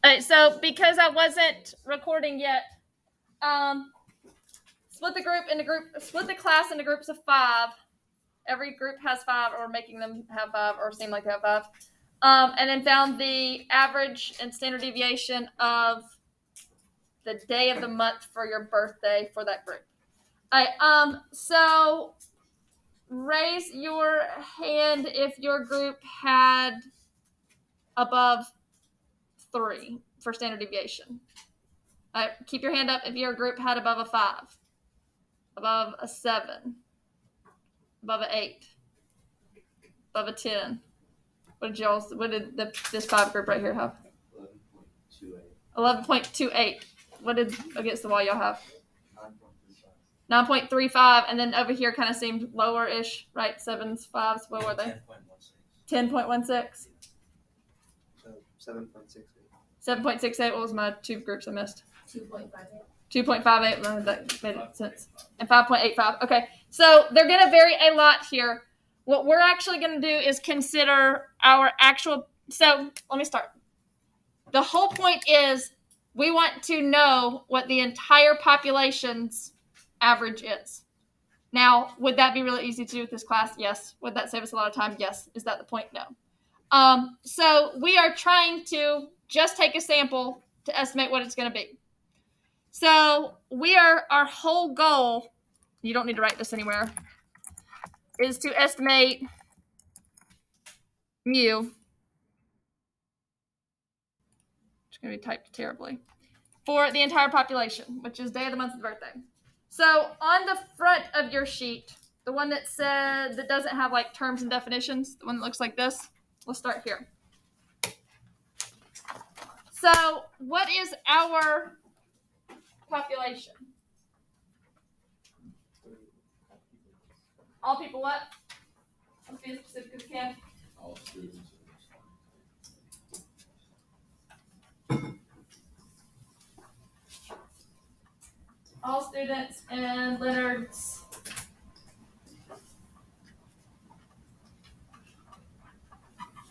All right, so because I wasn't recording yet, split the class into groups of 5. Every group has 5, or making them have 5, or seem like they have 5. And then found the average and standard deviation of the day of the month for your birthday for that group. All right, so raise your hand if your group had above 3 for standard deviation. All right, keep your hand up if your group had above a 5, above a 7, above an 8, above a 10. What did this 5 group right here have? 11.28. What did against the wall y'all have? 9.35. And then over here kind of seemed lower-ish, right? 7s, 5s. What were they? 10.16. 7.68. 7.68. What was my 2 groups I missed? 2.58. 2.58. That made sense. And 5.85. Okay. So they're going to vary a lot here. What we're actually going to do is consider our actual. So let me start. The whole point is we want to know what the entire population's average is. Now, would that be really easy to do with this class? Yes. Would that save us a lot of time? Yes. Is that the point? No. So we are trying to just take a sample to estimate what it's going to be. So our whole goal, you don't need to write this anywhere, is to estimate mu. It's going to be typed terribly. For the entire population, which is day of the month of the birthday. So on the front of your sheet, the one that doesn't have like terms and definitions, the one that looks like this, let's start here. So what is our population? All people what? Let's be as specific as we can. All students. All students in Leonard's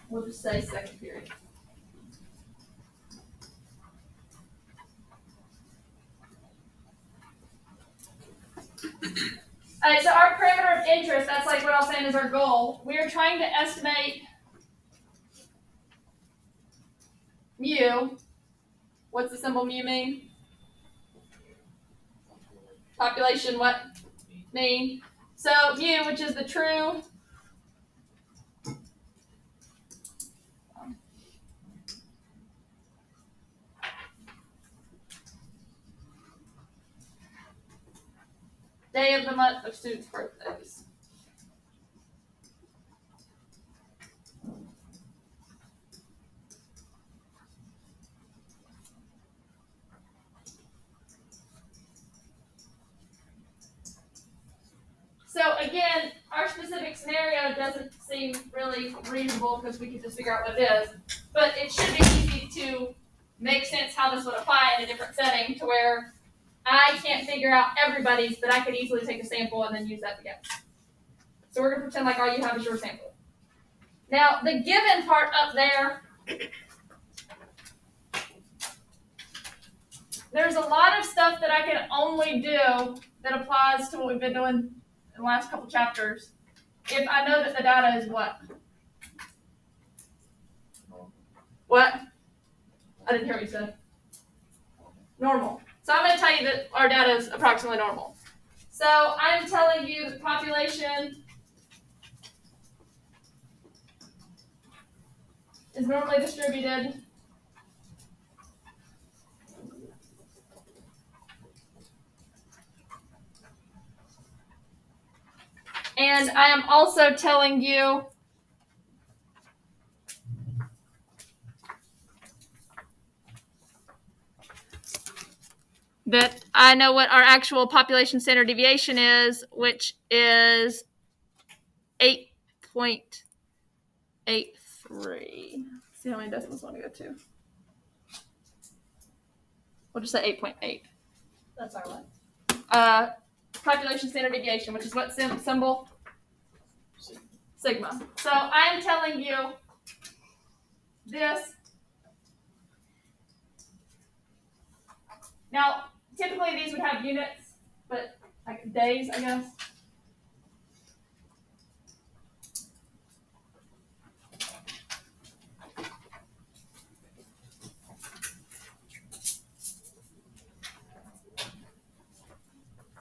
we'll just say second period. All right, so our parameter of interest, that's like what I was saying is our goal. We are trying to estimate mu. What's the symbol mu mean? Population what? Mean. So mu, which is the true day of the month of students' birthdays. So again, our specific scenario doesn't seem really reasonable because we can just figure out what it is. But it should be easy to make sense how this would apply in a different setting to where I can't figure out everybody's, but I could easily take a sample and then use that to guess. So we're going to pretend like all you have is your sample. Now, the given part up there, there's a lot of stuff that I can only do that applies to what we've been doing in the last couple chapters if I know that the data is what? What? I didn't hear what you said. Normal. So I'm going to tell you that our data is approximately normal. So I'm telling you the population is normally distributed and I am also telling you that I know what our actual population standard deviation is, which is 8.83. See how many decimals I want to go to. We'll just say 8.8. That's our what? Population standard deviation, which is what symbol? Sigma. So I'm telling you this Now, typically these would have units, but like days, I guess.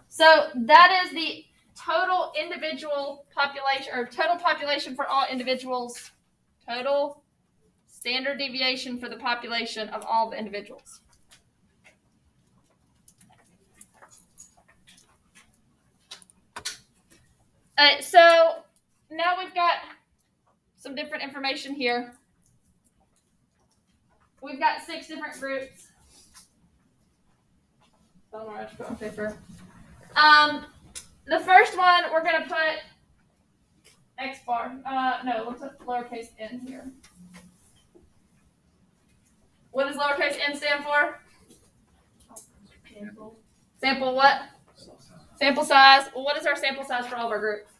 So that is the total individual population, or total population for all individuals, total standard deviation for the population of all the individuals. So now we've got some different information here. We've got 6 different groups. Don't know where to put on paper. The first one we're going to put X bar. No, let's put lowercase n here. What does lowercase n stand for? Sample what? Sample size. Well, what is our sample size for all of our groups?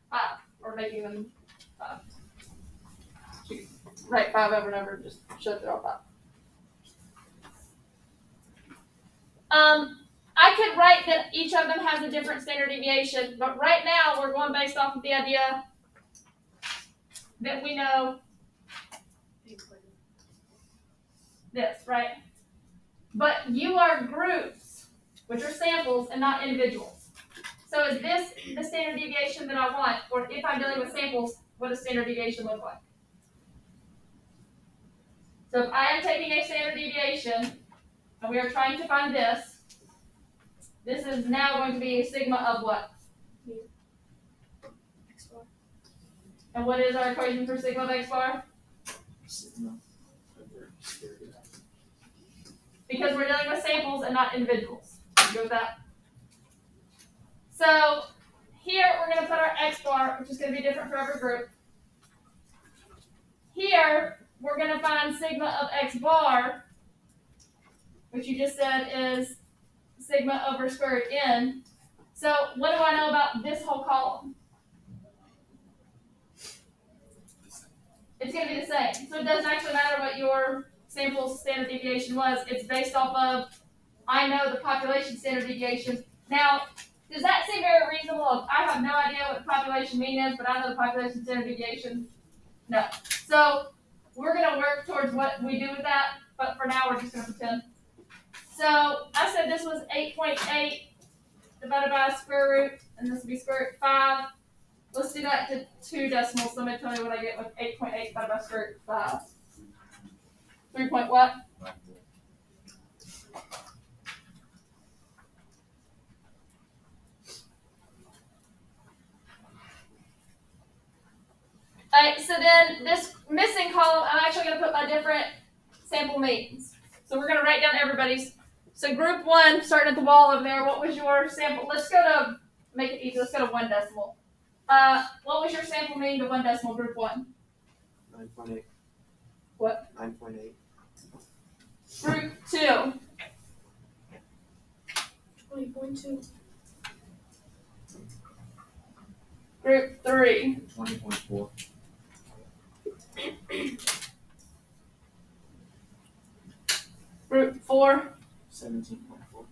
5. Or making them 5. Write 5 over and over. Just show that they're all 5. I could write that each of them has a different standard deviation, but right now we're going based off of the idea that we know this, right? But you are groups, which are samples and not individuals. So is this the standard deviation that I want? Or if I'm dealing with samples, what does standard deviation look like? So if I am taking a standard deviation, and we are trying to find this, this is now going to be a sigma of what? X bar. And what is our equation for sigma of X bar? Sigma over square root. Because we're dealing with samples and not individuals. You go with that? So here we're going to put our X bar, which is going to be different for every group. Here we're going to find sigma of X bar, which you just said is sigma over square root n. So what do I know about this whole column? It's going to be the same. So it doesn't actually matter what your sample standard deviation was. It's based off of, I know the population standard deviation. Now, does that seem very reasonable? I have no idea what the population mean is, but I know the population standard deviation. No. So we're going to work towards what we do with that, but for now we're just going to pretend. So I said this was 8.8 divided by square root, and this would be square root 5. Let's do that to 2 decimals. So let me tell you what I get with 8.8 divided by square root 5. 3 point what? Alright, so then this missing column, I'm actually going to put my different sample means. So we're going to write down everybody's. So group 1, starting at the wall over there, what was your sample? Let's go to, make it easy, let's go to 1 decimal. What was your sample mean to 1 decimal, group 1? 9.8. What? 9.8. Group 2. 20.2. Group 3. 20.4. Group 4. 17.4.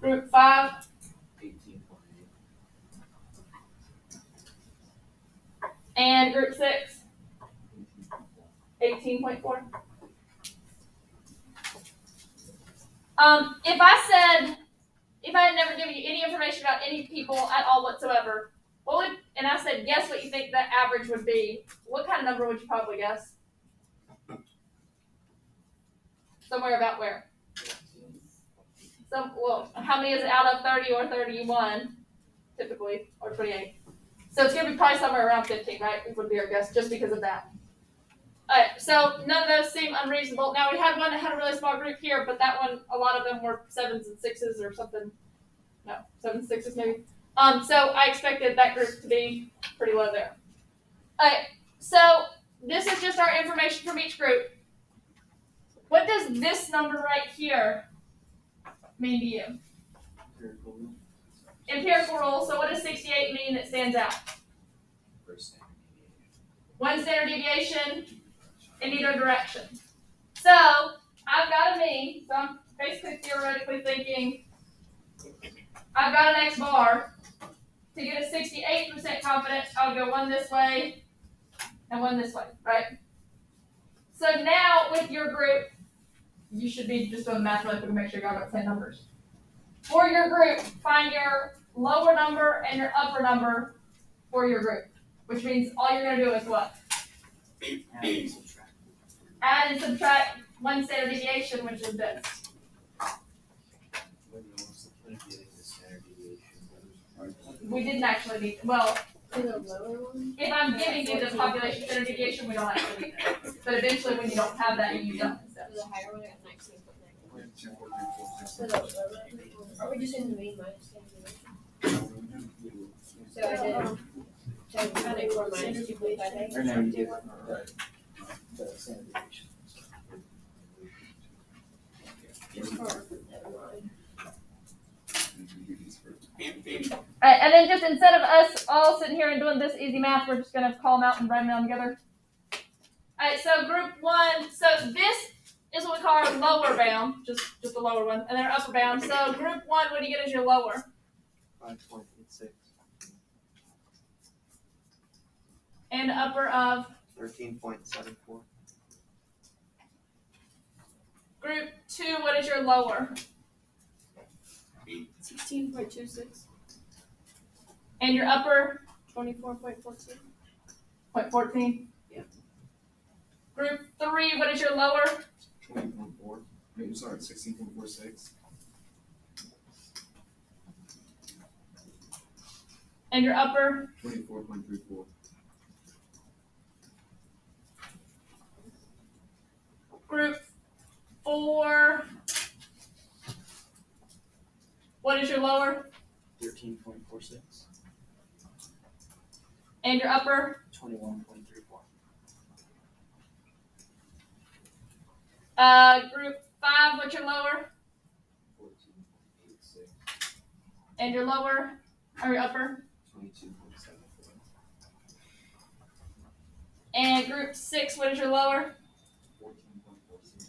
Group 5. 18.8. And group 6. 18.4. If I had never given you any information about any people at all whatsoever, and I said, guess what you think the average would be, what kind of number would you probably guess? Somewhere about where? Well, how many is it out of 30 or 31, typically, or 28? So it's going to be probably somewhere around 15, right? It would be our guess, just because of that. All right, so none of those seem unreasonable. Now, we had one that had a really small group here, but that one, a lot of them were 7s and 6s or something. No, 7s and 6s maybe. So I expected that group to be pretty low there. All right, so this is just our information from each group. What does this number right here mean to you? Empirical rule. Empirical rule. So what does 68 mean that stands out? First standard deviation. 1 standard deviation in either direction. So I've got a me, so I'm basically theoretically thinking I've got an X bar. To get a 68% confidence, I'll go one this way and one this way, right? So now with your group, you should be just doing the math really quick to make sure you got the same numbers. For your group, find your lower number and your upper number for your group, which means all you're going to do is what? Add and subtract one standard deviation, which is this. We didn't actually need, well, if I'm giving you the population standard deviation, we don't actually need it. But eventually when you don't have that, you use them instead. The higher one, I got 19.9. Are we just in the mean minus 10? So I did. So I did 4 minus 2.58. Or no, you did the standard deviation. Never mind. Alright, and then just instead of us all sitting here and doing this easy math, we're just going to call them out and write them down together. Alright, so group 1, so this is what we call our lower bound, just the lower one, and then our upper bound. So group 1, what do you get as your lower? 5.86. And upper of? 13.74. Group 2, what is your lower? 16.26. And your upper? 24.14. 0.14? Yeah. Group 3, what is your lower? 20.4. I'm sorry, 16.46. And your upper? 24.34. Group 4, what is your lower? 13.46. And your upper? 21.34. Group 5, what's your lower? 14.86. And your lower, or your upper? 22.74. And group 6, what is your lower? 14.46.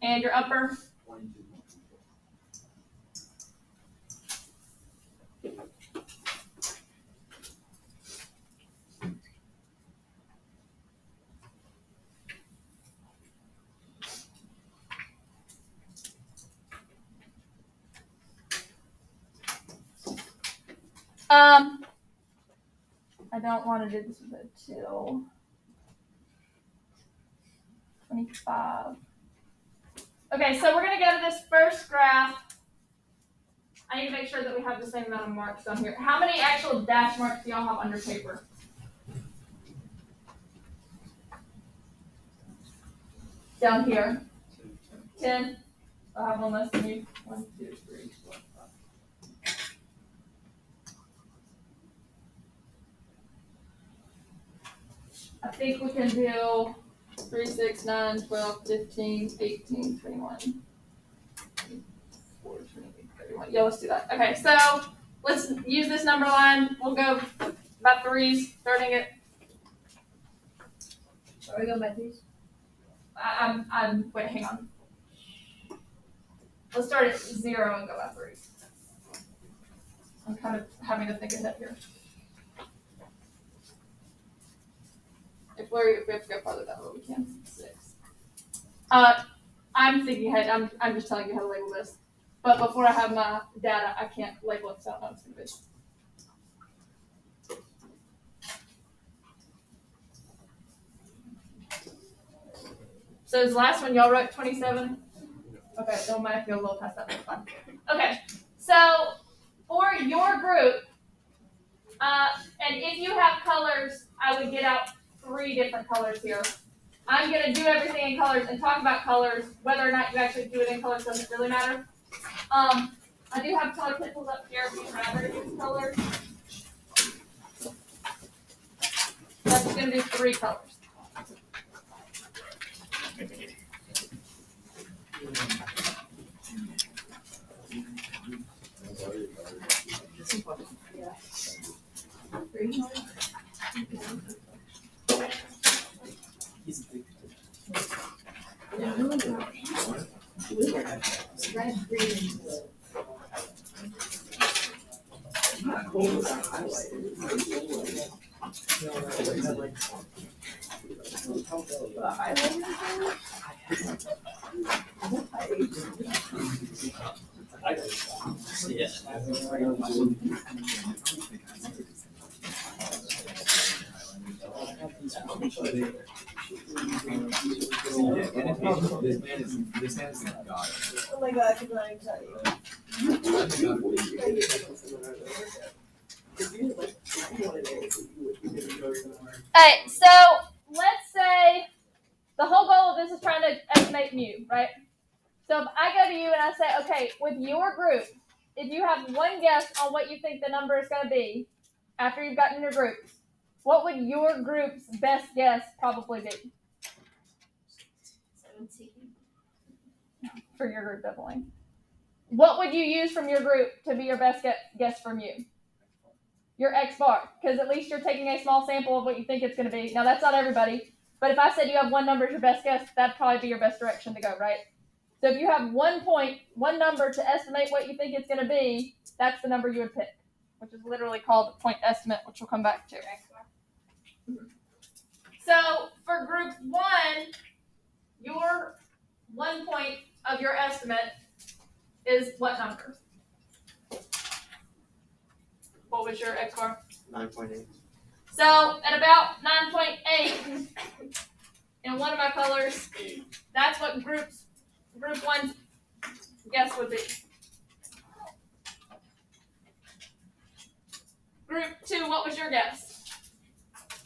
And your upper? 22.24. I don't want to do this until 25. Okay, so we're going to go to this first graph. I need to make sure that we have the same amount of marks on here. How many actual dash marks do y'all have under paper? Down here. 10. I have one less than you. 1, 2, 3, 4, 5. I think we can do 3, 6, 9, 12, 15, 18, 21, 24, 28, 31. Yeah, let's do that. Okay, so let's use this number line. We'll go by threes, starting it. Are we going by these? Wait, hang on. Let's start at 0 and go by threes. I'm kind of having to think ahead here. If we have to go farther that way, we can. 6. I'm thinking ahead. I'm just telling you how to label this. But before I have my data, I can't label it, so I don't know what it's going to be. So this last one, y'all wrote 27? Okay, so I might have to go a little past that. That's fine. Okay, so for your group, and if you have colors, I would get out 3 different colors here. I'm going to do everything in colors and talk about colors. Whether or not you actually do it in colors doesn't really matter. I do have color pencils up here if you'd rather use colors. I'm just going to do 3 colors. He's a big had green and blue. This man is God. Oh my God, I could not even tell you. Alright, so let's say the whole goal of this is trying to estimate mu, right? So if I go to you and I say, okay, with your group, if you have one guess on what you think the number is going to be after you've gotten your groups, what would your group's best guess probably be? 17. For your group, definitely. What would you use from your group to be your best guess from you? Your X bar, because at least you're taking a small sample of what you think it's going to be. Now, that's not everybody, but if I said you have one number as your best guess, that'd probably be your best direction to go, right? So if you have one number to estimate what you think it's going to be, that's the number you would pick, which is literally called point estimate, which we'll come back to. So for group 1, your 1 point of your estimate is what number? What was your X bar? 9.8. So at about 9.8 in one of my colors, that's what group 1's guess would be. Group 2, what was your guess?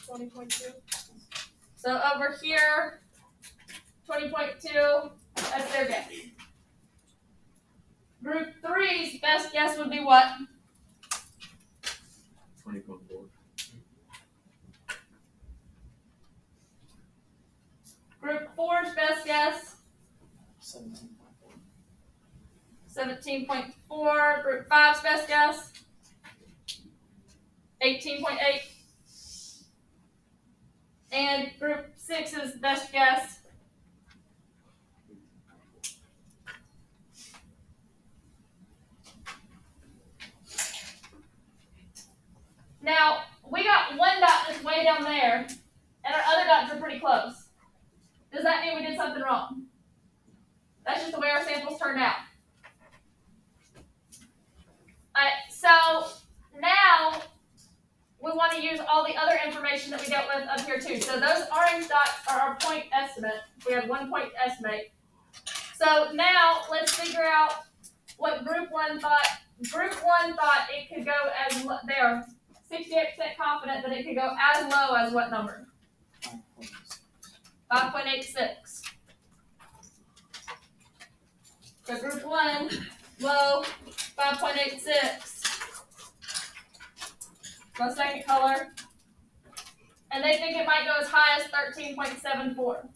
20.2. So over here, 20.2, that's their guess. Group 3's best guess would be what? 20.4. Group 4's best guess, 17.4. 17.4. Group 5's best guess, 18.8. And group 6's best guess, now we got one dot that's way down there, and our other dots are pretty close. Does that mean we did something wrong? That's just the way our samples turned out. Alright, so now we want to use all the other information that we dealt with up here too. So those orange dots are our point estimate. We had 1 point estimate. So now let's figure out what group 1 thought. Group 1 thought it could go as they're 68% confident that it could go as low as what number? 5.86. So group 1, low, 5.86. My second color. And they think it might go as high as 13.74.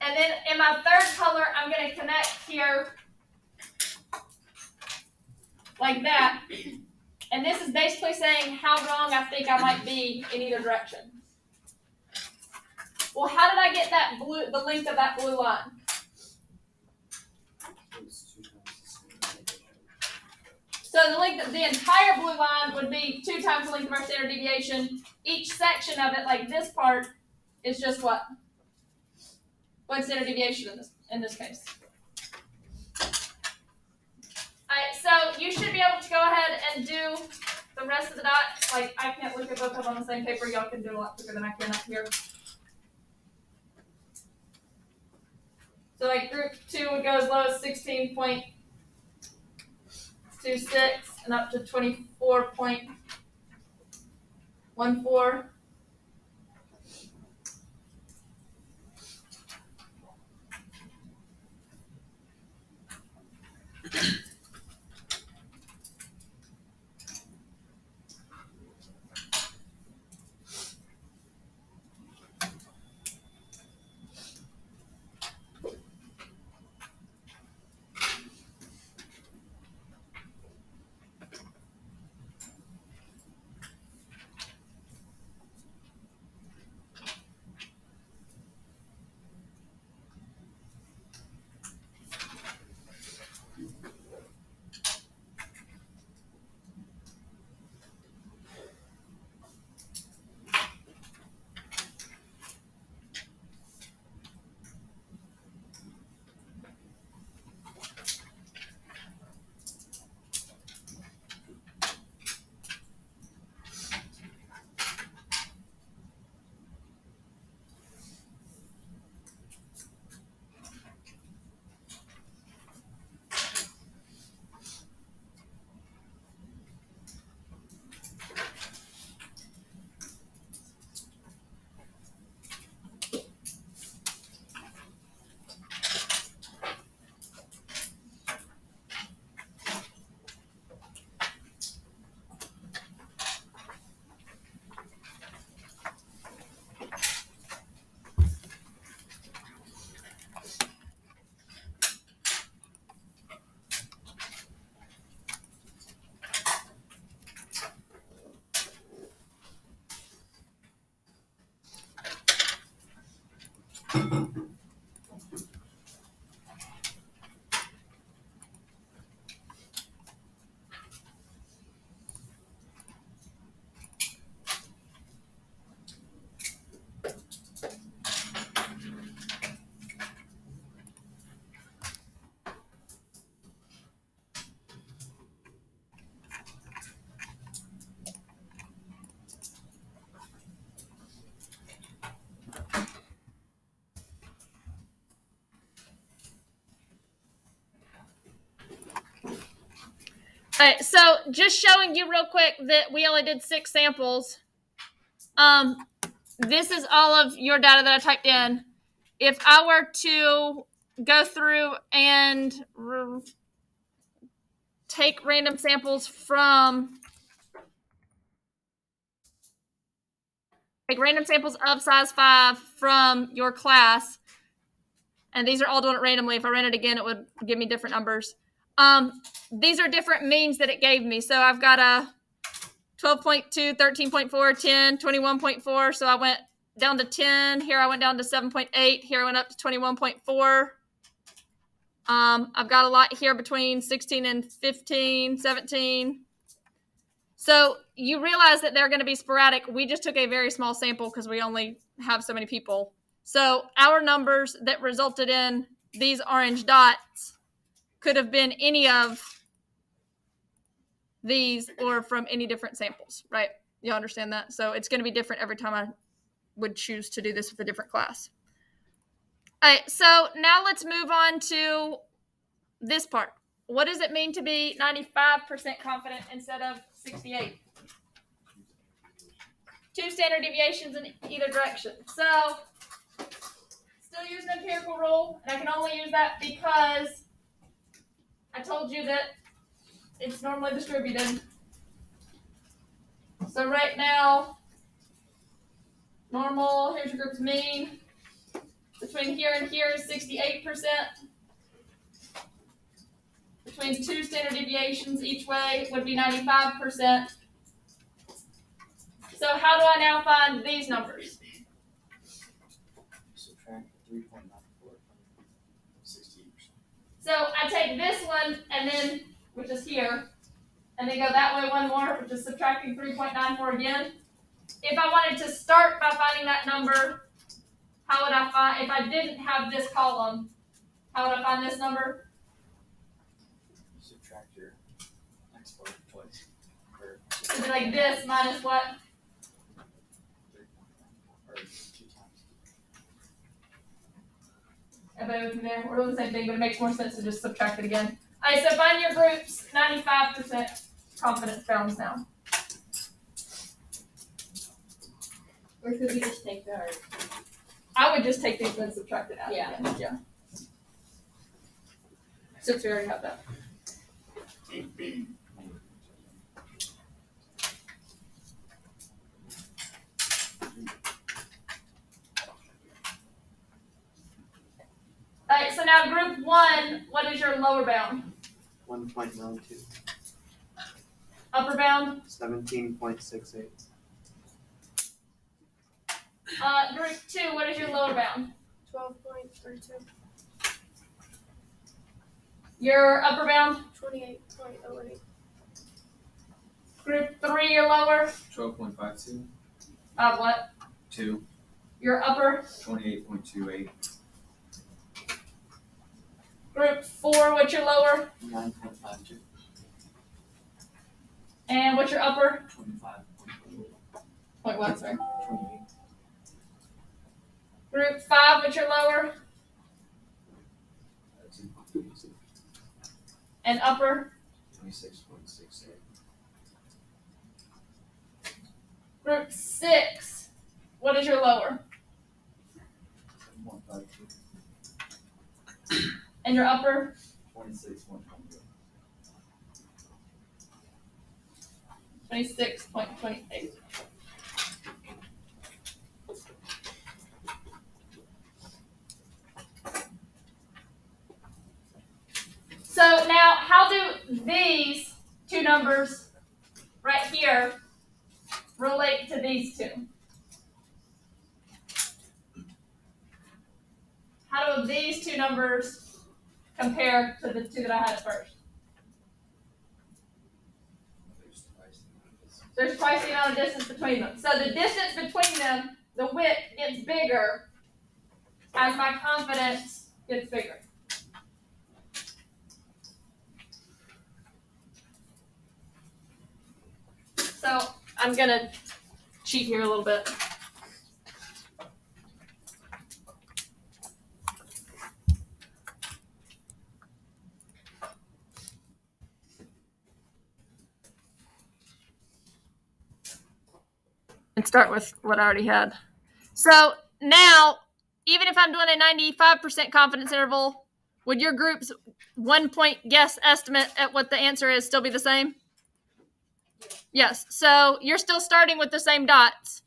And then in my third color, I'm going to connect here like that. And this is basically saying how wrong I think I might be in either direction. Well, how did I get that blue, the length of that blue line? So the length of the entire blue line would be 2 times the length of our standard deviation. Each section of it, like this part, is just what? 1 standard deviation in this case. Alright, so you should be able to go ahead and do the rest of the dots. Like, I can't look at both of them on the same paper. Y'all can do it a lot quicker than I can up here. So like group 2 would go as low as 16.26 and up to 24.14. All right, so just showing you real quick that we only did 6 samples. This is all of your data that I typed in. If I were to go through and take random samples from, of size 5 from your class, and these are all doing it randomly. If I ran it again, it would give me different numbers. These are different means that it gave me. So I've got a 12.2, 13.4, 10, 21.4. So I went down to 10. Here I went down to 7.8. Here I went up to 21.4. I've got a lot here between 16 and 15, 17. So you realize that they're going to be sporadic. We just took a very small sample because we only have so many people. So our numbers that resulted in these orange dots could have been any of these or from any different samples, right? You understand that? So it's going to be different every time I would choose to do this with a different class. All right, so now let's move on to this part. What does it mean to be 95% confident instead of 68? 2 standard deviations in either direction. So still use an empirical rule, and I can only use that because I told you that it's normally distributed. So right now, normal, here's your group's mean. Between here and here is 68%. Between 2 standard deviations each way would be 95%. So how do I now find these numbers? Subtract 3.94 from 68%. So I take this one and then, which is here, and then go that way one more, which is subtracting 3.94 again. If I wanted to start by finding that number, how would I find, if I didn't have this column, how would I find this number? Subtract your exponent twice. Is it like this minus what? 3.94 or 2 times. Everybody with me there? We're doing the same thing, but it makes more sense to just subtract it again. All right, so find your group's 95% confidence bounds now. Or could we just take ours? I would just take these and subtract it out. Yeah. Again. Yeah. Since we already have that. All right, so now group 1, what is your lower bound? 1.92. Upper bound? 17.68. Group 2, what is your lower bound? 12.32. Your upper bound? 28.08. Group 3, your lower? 12.52. What? 2. Your upper? 28.28. Group 4, what's your lower? 9.52. And what's your upper? 25.28. Point what, sorry? 28. Group 5, what's your lower? 2.26. And upper? 26.68. Group 6, what is your lower? 7.52. And your upper? 26.28. 26.28. So now, how do these 2 numbers right here relate to these 2? how these two numbers compare to the two that I had at first. There's twice the amount of distance between them. So the distance between them, the width gets bigger as my confidence gets bigger. So I'm going to cheat here a little bit. And start with what I already had. So now, even if I'm doing a 95% confidence interval, would your group's 1 point guess estimate at what the answer is still be the same? Yes. So you're still starting with the same dots.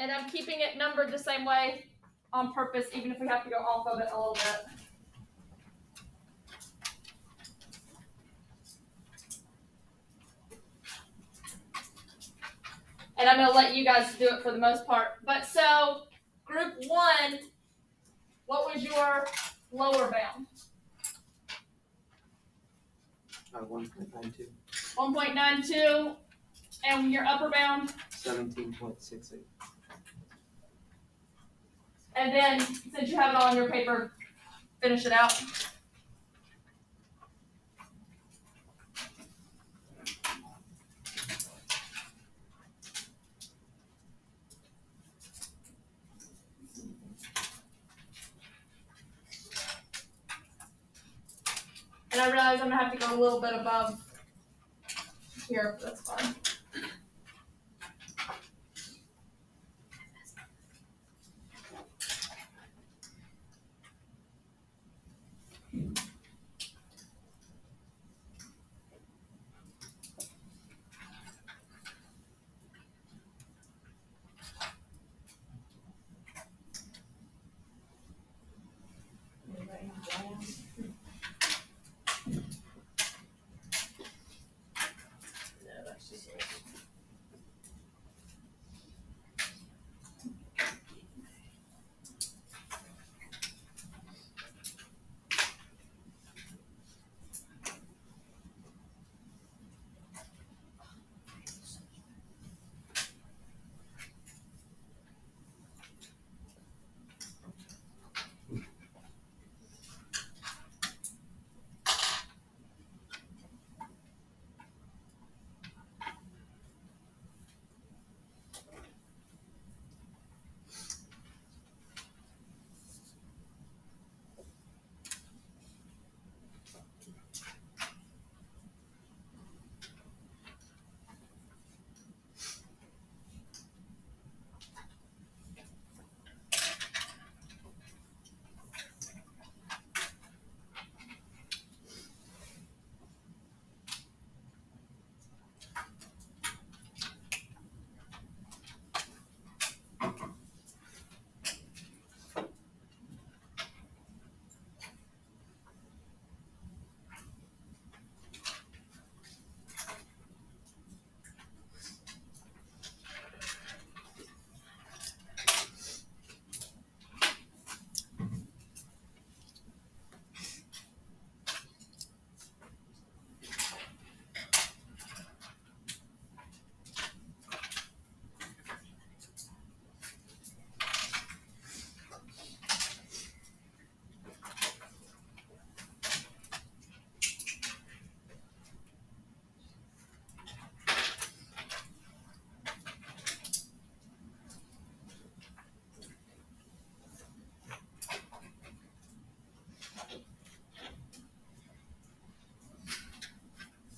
And I'm keeping it numbered the same way on purpose, even if we have to go off of it a little bit. And I'm going to let you guys do it for the most part. But so, group 1, what was your lower bound? 1.92. 1.92. And your upper bound? 17.68. And then, since you have it all on your paper, finish it out. And I realize I'm going to have to go a little bit above here, but that's fine.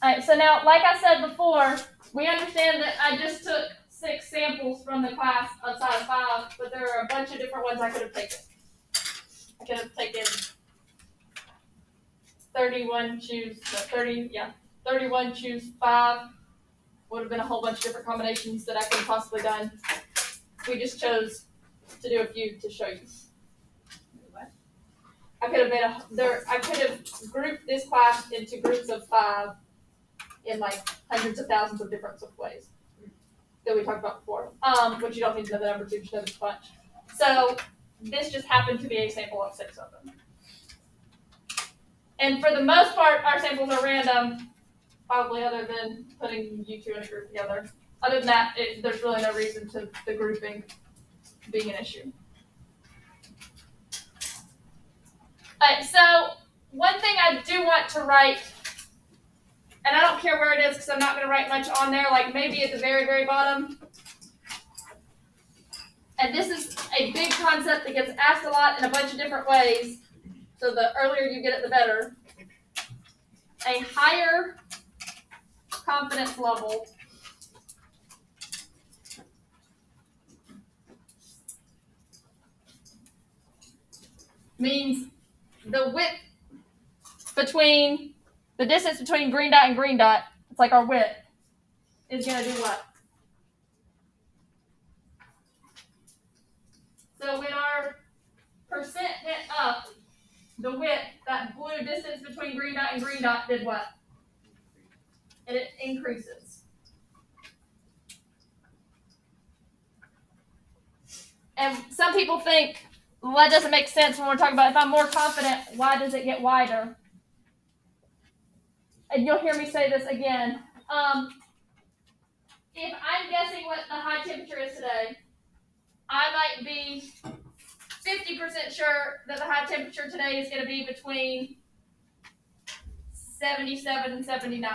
All right, so now, like I said before, we understand that I just took 6 samples from the class outside of 5, but there are a bunch of different ones I could have taken. I could have taken 31, choose 31, choose 5. Would have been a whole bunch of different combinations that I could have possibly done. We just chose to do a few to show you. What? I I could have grouped this class into groups of 5 in like hundreds of thousands of different ways that we talked about before. Which you don't need to know the number 2, just know this bunch. So this just happened to be a sample of 6 of them. And for the most part, our samples are random, probably other than putting you 2 in a group together. Other than that, there's really no reason to the grouping being an issue. Alright, so one thing I do want to write, and I don't care where it is because I'm not going to write much on there, like maybe at the very, very bottom. And this is a big concept that gets asked a lot in a bunch of different ways. So the earlier you get it, the better. A higher confidence level means the width between the distance between green dot and green dot, it's like our width, is going to do what? So when our percent went up, the width, that blue distance between green dot and green dot did what? And it increases. And some people think, well, that doesn't make sense when we're talking about if I'm more confident, why does it get wider? And you'll hear me say this again. If I'm guessing what the high temperature is today, I might be 50% sure that the high temperature today is going to be between 77 and 79.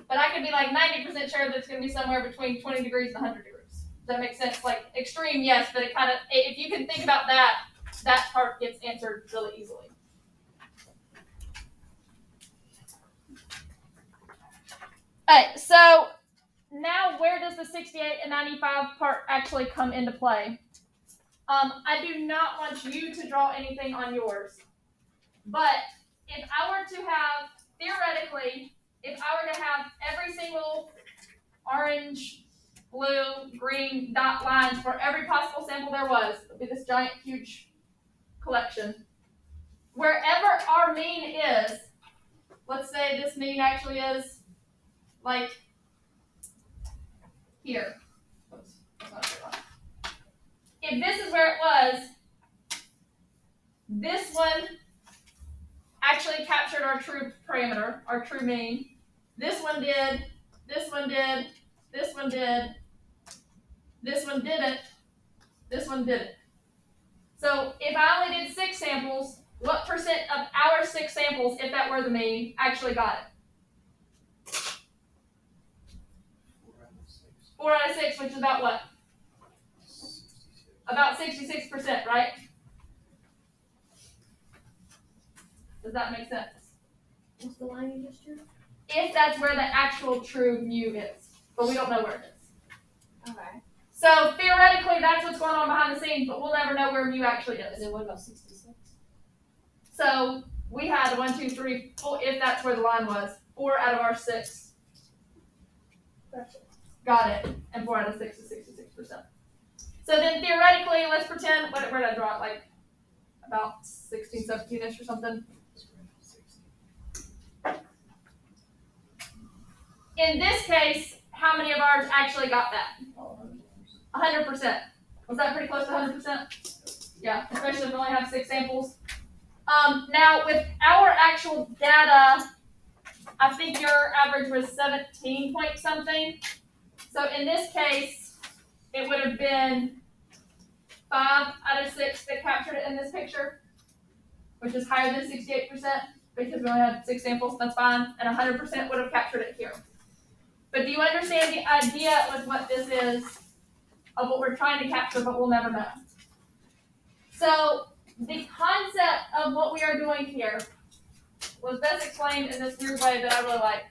But I could be like 90% sure that it's going to be somewhere between 20 degrees and 100 degrees. Does that make sense? Like extreme, yes, but it kind of, if you can think about that, that part gets answered really easily. Alright, so now where does the 68 and 95 part actually come into play? I do not want you to draw anything on yours, but if I were to have, theoretically, if I were to have every single orange, blue, green dot lines for every possible sample there was, it would be this giant, huge collection. Wherever our mean is, let's say this mean actually is like here. Oops, that's not a straight line. If this is where it was, this one actually captured our true parameter, our true mean. This one did, this one did, this one did, this one didn't, this one didn't. So if I only did 6 samples, what percent of our 6 samples, if that were the mean, actually got it? 4 out of 6, which is about what? About 66%, right? Does that make sense? What's the line you just drew? If that's where the actual true mu is, but we don't know where it is. Okay. So theoretically, that's what's going on behind the scenes, but we'll never know where mu actually is. And then what about 66? So we had 1, 2, 3, 4, if that's where the line was, 4 out of our 6 got it, and 4 out of 6 is 66%. So then theoretically, let's pretend, where did I draw it? Like about 16, 17-ish or something. In this case, how many of ours actually got that? 100%. Was that pretty close to 100%? Yeah, especially if we only have 6 samples. Now, with our actual data, I think your average was 17 point something. So in this case, it would have been 5 out of 6 that captured it in this picture, which is higher than 68% because we only had 6 samples, that's fine, and 100% would have captured it here. But do you understand the idea with what this is, of what we're trying to capture, but we'll never know? So the concept of what we are doing here was best explained in this weird way that I really like.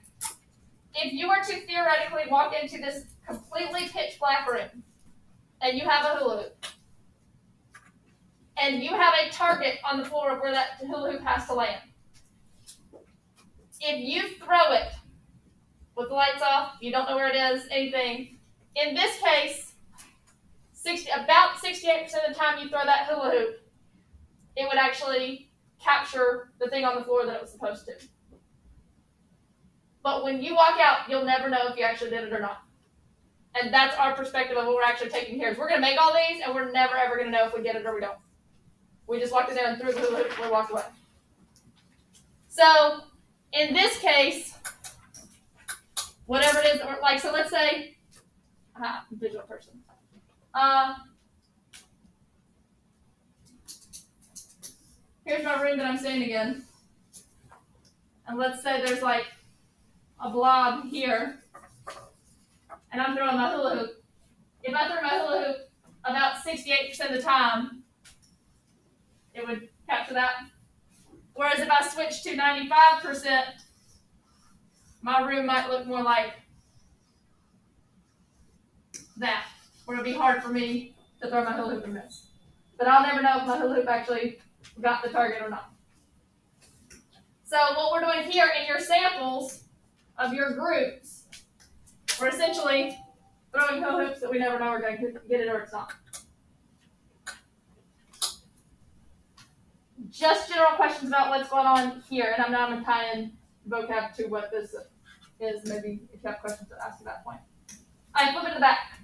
If you were to theoretically walk into this completely pitch black room, and you have a hula hoop, and you have a target on the floor of where that hula hoop has to land, if you throw it with the lights off, you don't know where it is, anything, in this case, about 68% of the time you throw that hula hoop, it would actually capture the thing on the floor that it was supposed to. But when you walk out, you'll never know if you actually did it or not. And that's our perspective of what we're actually taking care of. We're going to make all these, and we're never, ever going to know if we get it or we don't. We just walked in there and threw the hula hoop and we walked away. So, in this case, whatever it is, or like, so let's say, visual person. Here's my room that I'm standing in. And let's say there's like a blob here. And I'm throwing my hula hoop. If I throw my hula hoop about 68% of the time, it would capture that. Whereas if I switch to 95%, my room might look more like that, where it'd be hard for me to throw my hula hoop and miss. But I'll never know if my hula hoop actually got the target or not. So what we're doing here in your samples of your groups, we're essentially throwing hula hoops that we never know we're going to get it or it's not. Just general questions about what's going on here, and I'm now going to tie in vocab to what this is. Maybe if you have questions to ask at that point. All right, flip it to the back.